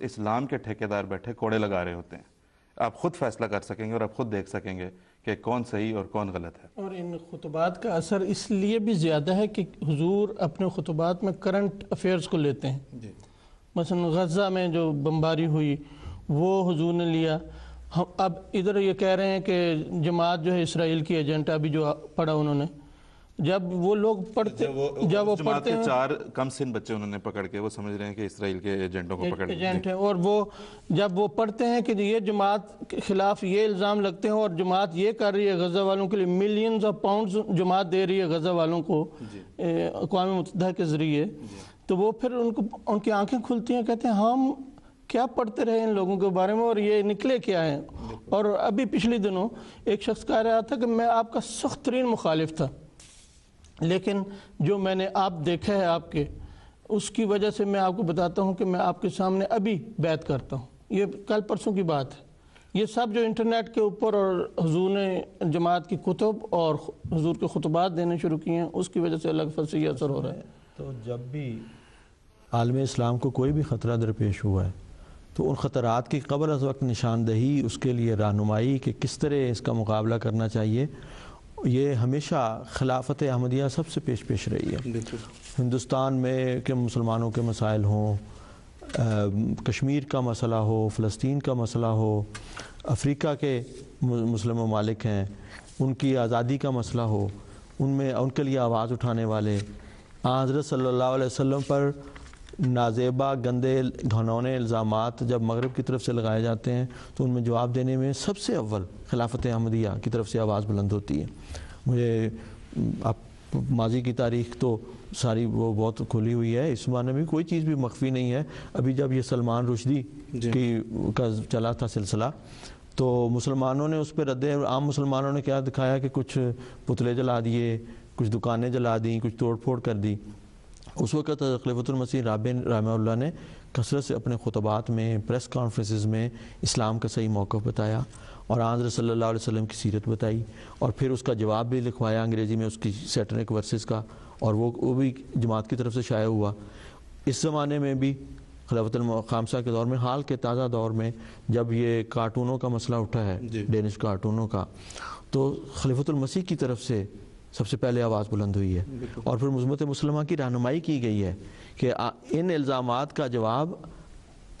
اسلام کے ٹھیکیدار بیٹھے کوڑے لگا رہے ہوتے ہیں. آپ خود فیصلہ کر سکیں گے اور آپ خود دیکھ سکیں گے کہ کون صحیح اور کون غلط ہے. اور ان خطبات کا اثر اس لیے بھی زیادہ ہے کہ حضور اپنے خطبات میں کرنٹ افیئرز کو لیتے ہیں. مثلا غزہ میں جو بمباری ہوئی وہ حضور نے لیا. ہم اب ادھر یہ کہہ رہے ہیں کہ جماعت جو ہے اسرائیل کی ایجنٹ ہے. ابھی جو پڑھا انہوں نے, جب وہ لوگ پڑھتے جب وہ جماعت پڑھتے کے ہیں 4 کم سن بچے انہوں نے پکڑ کے وہ سمجھ رہے ہیں کہ اسرائیل کے ایجنٹوں کو پکڑ ایجنٹ ہیں, اور وہ جب وہ پڑھتے ہیں کہ یہ جماعت کے خلاف یہ الزام لگتے ہیں اور جماعت یہ کر رہی ہے غزہ والوں کے لیے ملینز آف پاؤنڈز جماعت دے رہی ہے غزہ والوں کو اقوام متحدہ کے ذریعے, تو وہ پھر ان کی آنکھیں کھلتی ہیں, کہتے ہیں ہم کیا پڑھتے رہے ان لوگوں کے بارے میں اور یہ نکلے کیا ہیں. اور ابھی پچھلے دنوں ایک شخص کہہ رہا تھا کہ میں آپ کا سخت ترین مخالف تھا, لیکن جو میں نے آپ دیکھا ہے آپ کے, اس کی وجہ سے میں آپ کو بتاتا ہوں کہ میں آپ کے سامنے ابھی بیعت کرتا ہوں. یہ کل پرسوں کی بات ہے. یہ سب جو انٹرنیٹ کے اوپر اور حضور نے جماعت کی کتب اور حضور کے خطبات دینے شروع کیے ہیں, اس کی وجہ سے الگ فصیح اثر ہو رہا ہے. تو جب بھی عالم اسلام کو کوئی بھی خطرہ درپیش ہوا ہے تو ان خطرات کی قبل از وقت نشاندہی, اس کے لیے رہنمائی کہ کس طرح اس کا مقابلہ کرنا چاہیے, یہ ہمیشہ خلافت احمدیہ سب سے پیش رہی ہے. ہندوستان میں کہ مسلمانوں کے مسائل ہوں, کشمیر کا مسئلہ ہو, فلسطین کا مسئلہ ہو, افریقہ کے مسلم ممالک ہیں ان کی آزادی کا مسئلہ ہو, ان کے لیے آواز اٹھانے والے حضرت صلی اللہ علیہ وسلم پر نازیبا گندے گھنونے الزامات جب مغرب کی طرف سے لگائے جاتے ہیں تو ان میں جواب دینے میں سب سے اول خلافت احمدیہ کی طرف سے آواز بلند ہوتی ہے. مجھے آپ ماضی کی تاریخ تو ساری وہ بہت کھلی ہوئی ہے, اس زمانے میں کوئی چیز بھی مخفی نہیں ہے. ابھی جب یہ سلمان رشدی کا چلا تھا سلسلہ تو مسلمانوں نے اس پہ عام مسلمانوں نے کیا دکھایا کہ کچھ پتلے جلا دیے, کچھ دکانیں جلا دیں, کچھ توڑ پھوڑ کر دی. اس وقت خلیفۃ المسیح رابع رحمہ اللہ نے کثرت سے اپنے خطبات میں, پریس کانفرنسز میں اسلام کا صحیح موقف بتایا اور حضرت صلی اللہ علیہ وسلم کی سیرت بتائی, اور پھر اس کا جواب بھی لکھوایا انگریزی میں اس کی سیٹرنک ورسز کا, اور وہ بھی جماعت کی طرف سے شائع ہوا. اس زمانے میں بھی خلافت الخامسہ کے دور میں, حال کے تازہ دور میں جب یہ کارٹونوں کا مسئلہ اٹھا ہے, ڈینش کارٹونوں کا, تو خلیفۃ المسیح کی طرف سے سب سے پہلے آواز بلند ہوئی ہے, اور پھر امت مسلمہ کی رہنمائی کی گئی ہے کہ ان الزامات کا جواب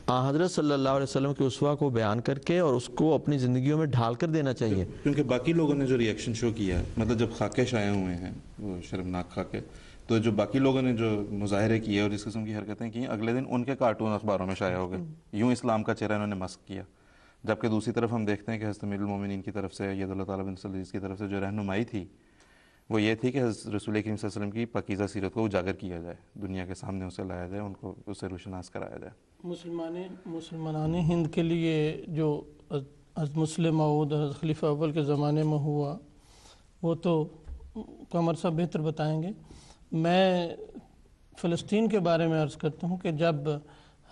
حضرت صلی اللہ علیہ وسلم کے اسوہ کو بیان کر کے اور اس کو اپنی زندگیوں میں ڈھال کر دینا چاہیے. کیونکہ باقی لوگوں نے جو ری ایکشن شو کیا ہے, مطلب جب خاکے شائع ہوئے ہیں وہ شرمناک خاکے, تو جو باقی لوگوں نے جو مظاہرے کیے اور اس قسم کی حرکتیں کی, اگلے دن ان کے کارٹون اخباروں میں شائع ہو گئے. یوں اسلام کا چہرہ انہوں نے مسخ کیا. جبکہ دوسری طرف ہم دیکھتے ہیں کہ حضرت امیر المومنین کی طرف سے, ید اللہ تعالیٰ بن سلیس کی طرف سے جو رہنمائی تھی وہ یہ تھی کہ حضرت رسول کریم صلی اللہ علیہ وسلم کی پاکیزہ سیرت کو اجاگر کیا جائے, دنیا کے سامنے اسے لایا جائے, ان کو اسے روشناس کرایا جائے. مسلمان ہند کے لیے جو حضرت مسلم موعود حضرت خلیفہ اول کے زمانے میں ہوا وہ تو قمر صاحب بہتر بتائیں گے. میں فلسطین کے بارے میں عرض کرتا ہوں کہ جب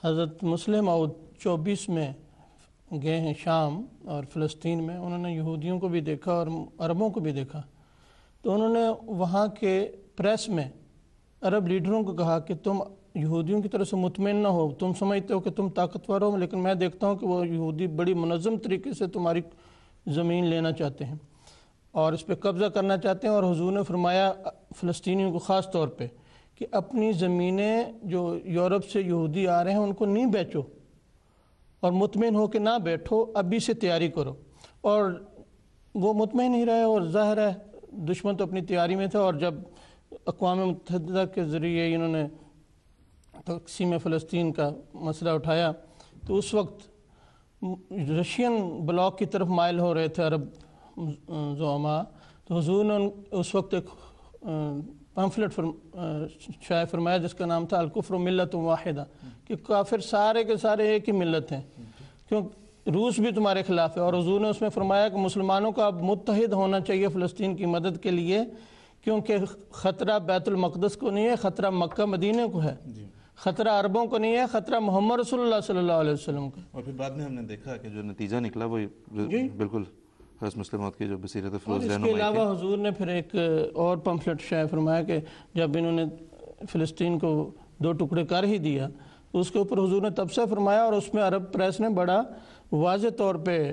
حضرت مسلم موعود 24 میں گئے ہیں شام اور فلسطین میں, انہوں نے یہودیوں کو بھی دیکھا اور عربوں کو بھی دیکھا, تو انہوں نے وہاں کے پریس میں عرب لیڈروں کو کہا کہ تم یہودیوں کی طرف سے مطمئن نہ ہو, تم سمجھتے ہو کہ تم طاقتور ہو, لیکن میں دیکھتا ہوں کہ وہ یہودی بڑی منظم طریقے سے تمہاری زمین لینا چاہتے ہیں اور اس پہ قبضہ کرنا چاہتے ہیں. اور حضور نے فرمایا فلسطینیوں کو خاص طور پہ کہ اپنی زمینیں جو یورپ سے یہودی آ رہے ہیں ان کو نہیں بیچو اور مطمئن ہو کے نہ بیٹھو, ابھی سے تیاری کرو. اور وہ مطمئن ہی رہے, اور ظاہر ہے دشمن تو اپنی تیاری میں تھا. اور جب اقوام متحدہ کے ذریعے انہوں نے تقسیم فلسطین کا مسئلہ اٹھایا تو اس وقت رشین بلاک کی طرف مائل ہو رہے تھے عرب زعماء. تو حضور نے اس وقت ایک پمفلٹ شائع فرمایا جس کا نام تھا الکفر ملت واحدہ, کہ کافر سارے کے سارے ایک ہی ملت ہیں, کیوں روس بھی تمہارے خلاف ہے. اور حضور نے اس میں فرمایا کہ مسلمانوں کو اب متحد ہونا چاہیے فلسطین کی مدد کے لیے, کیونکہ خطرہ بیت المقدس کو نہیں ہے, خطرہ مکہ مدینہ کو ہے, خطرہ عربوں کو نہیں ہے, خطرہ محمد رسول اللہ صلی اللہ علیہ وسلم کا. اور پھر بعد میں ہم نے دیکھا کہ جو نتیجہ نکلا وہ بالکل حضرت مسلم موعود کی جو بصیرت افروز رہنمائی. اس کے علاوہ حضور نے پھر ایک اور پمفلٹ شائع فرمایا کہ جب انہوں نے فلسطین کو 2 ٹکڑے کر ہی دیا اس کے اوپر حضور نے تبصرہ فرمایا اور اس میں عرب پریس نے بڑا واضح طور پہ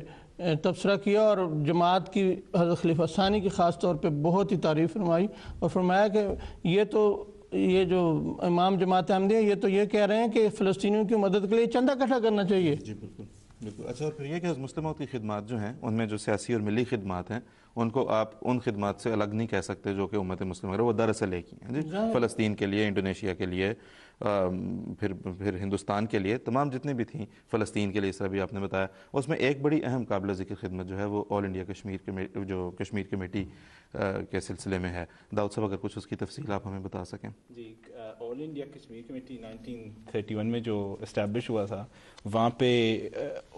تبصرہ کیا اور جماعت کی حضرت خلیفہ ثانی کی خاص طور پہ بہت ہی تعریف فرمائی اور فرمایا کہ یہ جو امام جماعت احمدیہ یہ تو یہ کہہ رہے ہیں کہ فلسطینیوں کی مدد کے لیے چندہ اکٹھا کرنا چاہیے. جی بالکل بالکل. اچھا اور پھر یہ کہ مسلموں کی خدمات جو ہیں ان میں جو سیاسی اور ملی خدمات ہیں ان کو آپ ان خدمات سے الگ نہیں کہہ سکتے جو کہ امت مسلمہ وہ دراصل ایک ہی ہیں. جی فلسطین کے لیے، انڈونیشیا کے لیے، پھر ہندوستان کے لیے، تمام جتنے بھی تھیں، فلسطین کے لیے اس طرح بھی آپ نے بتایا. اس میں ایک بڑی اہم قابل ذکر خدمت جو ہے وہ آل انڈیا کشمیر کمیٹی کے سلسلے میں ہے. داؤد صاحب اگر کچھ اس کی تفصیل آپ ہمیں بتا سکیں. جی آل انڈیا کشمیر کمیٹی 1931 میں جو اسٹیبلش ہوا تھا، وہاں پہ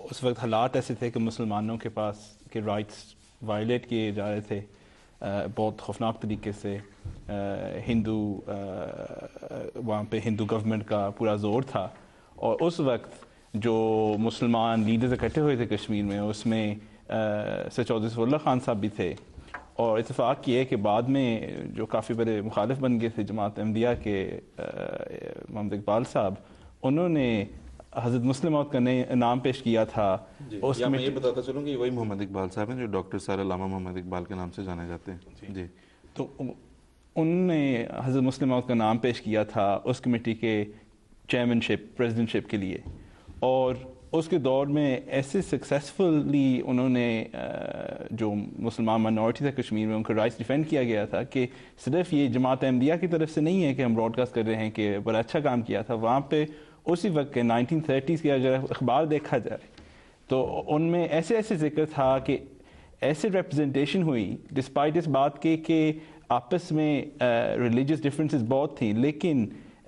اس وقت حالات ایسے تھے کہ مسلمانوں کے پاس کے رائٹس وائلیٹ کیے جا رہے تھے بہت خوفناک طریقے سے. وہاں پہ ہندو گورنمنٹ کا پورا زور تھا اور اس وقت جو مسلمان لیڈرز اکٹھے ہوئے تھے کشمیر میں، اس میں سر چودھری ظفر اللہ خان صاحب بھی تھے. اور اتفاق یہ ہے کہ بعد میں جو کافی بڑے مخالف بن گئے تھے جماعت احمدیہ کے، محمد اقبال صاحب، انہوں نے حضرت مسلم موعود کا نام پیش کیا تھا. میں یہ بتاتا چلوں کہ وہی محمد اقبال صاحب ہیں جو ڈاکٹر سر علامہ محمد اقبال کے نام سے جانے جاتے ہیں. جی تو انہوں نے حضرت مسلم موعود کا نام پیش کیا تھا اس کمیٹی کے چیئرمین شپ، پریزیڈنٹ شپ کے لیے. اور اس کے دور میں ایسے سکسیسفلی انہوں نے جو مسلمان مائنورٹی تھا کشمیر میں ان کے رائٹس ڈیفینڈ کیا گیا تھا کہ صرف یہ جماعت احمدیہ کی طرف سے نہیں ہے کہ ہم براڈ کاسٹ کر رہے ہیں کہ بڑا اچھا کام کیا تھا. وہاں پہ اسی وقت کے 1930s کے اگر اخبار دیکھا جائے تو ان میں ایسے ذکر تھا کہ ایسے ریپرزنٹیشن ہوئی ڈسپائٹ اس بات کے کہ آپس میں ریلیجیس ڈفرینسز بہت تھیں، لیکن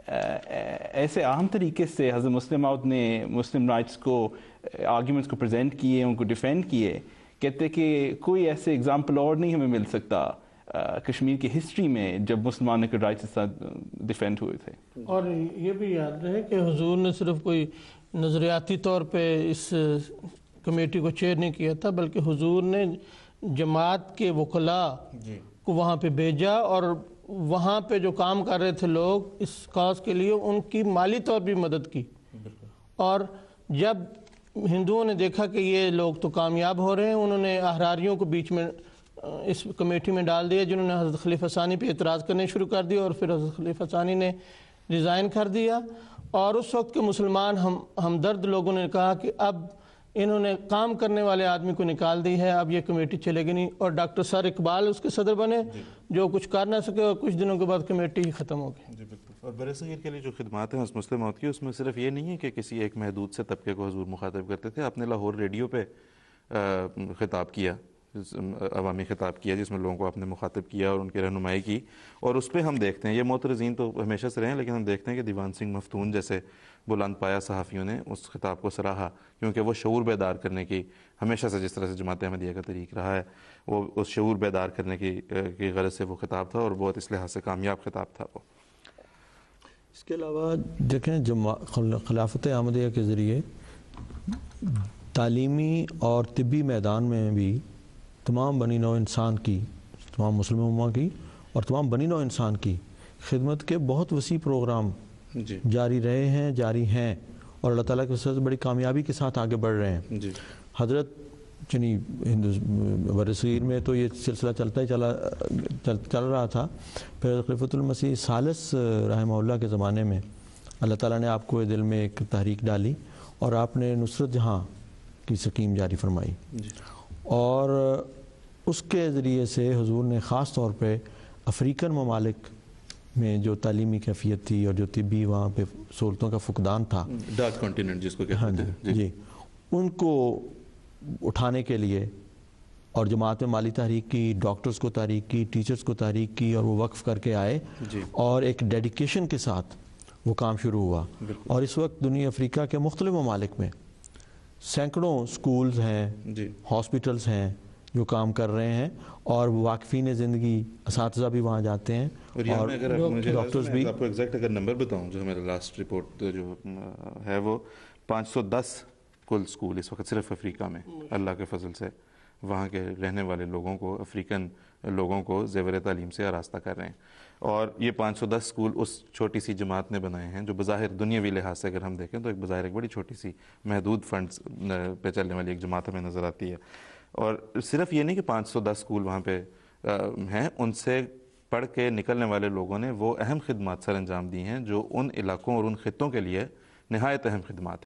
ایسے اہم طریقے سے حضرت مسلم موعود نے مسلم رائٹس کو آرگیومنٹس کو پریزنٹ کیے، ان کو ڈیفینڈ کیے. کہتے کہ کوئی ایسے اگزامپل اور نہیں ہمیں مل سکتا کشمیر کی ہسٹری میں جب مسلمانوں کے رائٹس اس ساتھ ڈیفینڈ ہوئے تھے. اور یہ بھی یاد رہے کہ حضور نے صرف کوئی نظریاتی طور پہ اس کمیٹی کو چیئر نہیں کیا تھا، بلکہ حضور نے جماعت کے وکلاء کو وہاں پہ بھیجا اور وہاں پہ جو کام کر رہے تھے لوگ اس کاز کے لیے ان کی مالی طور بھی مدد کی. اور جب ہندوؤں نے دیکھا کہ یہ لوگ تو کامیاب ہو رہے ہیں، انہوں نے احراریوں کو بیچ میں اس کمیٹی میں ڈال دیا جنہوں نے حضرت خلیفہ ثانی پہ اعتراض کرنے شروع کر دیا اور پھر حضرت خلیفہ ثانی نے ریزائن کر دیا. اور اس وقت کے مسلمان ہمدرد لوگوں نے کہا کہ اب انہوں نے کام کرنے والے آدمی کو نکال دی ہے، اب یہ کمیٹی چلے گی نہیں. اور ڈاکٹر سر اقبال اس کے صدر بنے جو کچھ کر نہ سکے اور کچھ دنوں کے بعد کمیٹی ہی ختم ہو گئی. جی بالکل. اور برصغیر کے لیے جو خدمات ہیں مسلم موعود کی، اس میں صرف یہ نہیں ہے کہ کسی ایک محدود سے طبقے کو حضور مخاطب کرتے تھے. آپ نے لاہور ریڈیو پہ خطاب کیا، عوامی خطاب کیا جس میں لوگوں کو آپ نے مخاطب کیا اور ان کی رہنمائی کی. اور اس پہ ہم دیکھتے ہیں، یہ معترضین تو ہمیشہ سے رہے ہیں، لیکن ہم دیکھتے ہیں کہ دیوان سنگھ مفتون جیسے بلند پایا صحافیوں نے اس خطاب کو سراہا، کیونکہ وہ شعور بیدار کرنے کی ہمیشہ سے جس طرح سے جماعت احمدیہ کا طریق رہا ہے، وہ اس شعور بیدار کرنے کی غرض سے وہ خطاب تھا اور بہت اس لحاظ سے کامیاب خطاب تھا وہ. اس کے علاوہ دیکھیں خلافت احمدیہ کے ذریعے تعلیمی اور طبی میدان میں بھی تمام بنی نوع انسان کی، تمام مسلم امہ کی اور تمام بنی نوع انسان کی خدمت کے بہت وسیع پروگرام جاری رہے ہیں، جاری ہیں اور اللہ تعالیٰ کی وجہ سے بڑی کامیابی کے ساتھ آگے بڑھ رہے ہیں. حضرت چنی برصغیر میں تو یہ سلسلہ چلتا ہی چل رہا تھا. پھر خلیفۃ المسیح ثالث رحمہ اللہ کے زمانے میں اللہ تعالیٰ نے آپ کو دل میں ایک تحریک ڈالی اور آپ نے نصرت جہاں کی سکیم جاری فرمائی. اور اس کے ذریعے سے حضور نے خاص طور پہ افریقن ممالک میں جو تعلیمی کیفیت تھی اور جو طبی وہاں پہ سہولتوں کا فقدان تھا، ڈارک کانٹیننٹ جس کو کہتے ہیں، جی ان کو اٹھانے کے لیے اور جماعت میں مالی تحریک کی، ڈاکٹرز کو تحریک کی، ٹیچرز کو تحریک کی اور وہ وقف کر کے آئے اور ایک ڈیڈیکیشن کے ساتھ وہ کام شروع ہوا. اور اس وقت دنیا افریقہ کے مختلف ممالک میں سینکڑوں سکولز ہیں، ہاسپٹلز ہیں جو کام کر رہے ہیں اور واقفین زندگی اساتذہ بھی وہاں جاتے ہیں اور ڈاکٹرز بھی. آپ کو ایگزیکٹ اگر نمبر بتاؤں جو ہمارا لاسٹ رپورٹ جو ہے وہ 510 کل سکول اس وقت صرف افریقہ میں اللہ کے فضل سے وہاں کے رہنے والے لوگوں کو، افریقن لوگوں کو زیور تعلیم سے آراستہ کر رہے ہیں. اور یہ 510 اسکول اس چھوٹی سی جماعت نے بنائے ہیں جو بظاہر دنیاوی لحاظ سے اگر ہم دیکھیں تو بظاہر ایک بڑی چھوٹی سی محدود فنڈز پہ چلنے والی ایک جماعت ہمیں نظر آتی ہے. اور صرف یہ نہیں کہ 510 اسکول وہاں پہ ہیں، ان سے پڑھ کے نکلنے والے لوگوں نے وہ اہم خدمات سر انجام دی ہیں جو ان علاقوں اور ان خطوں کے لیے نہایت اہم خدمات ہیں.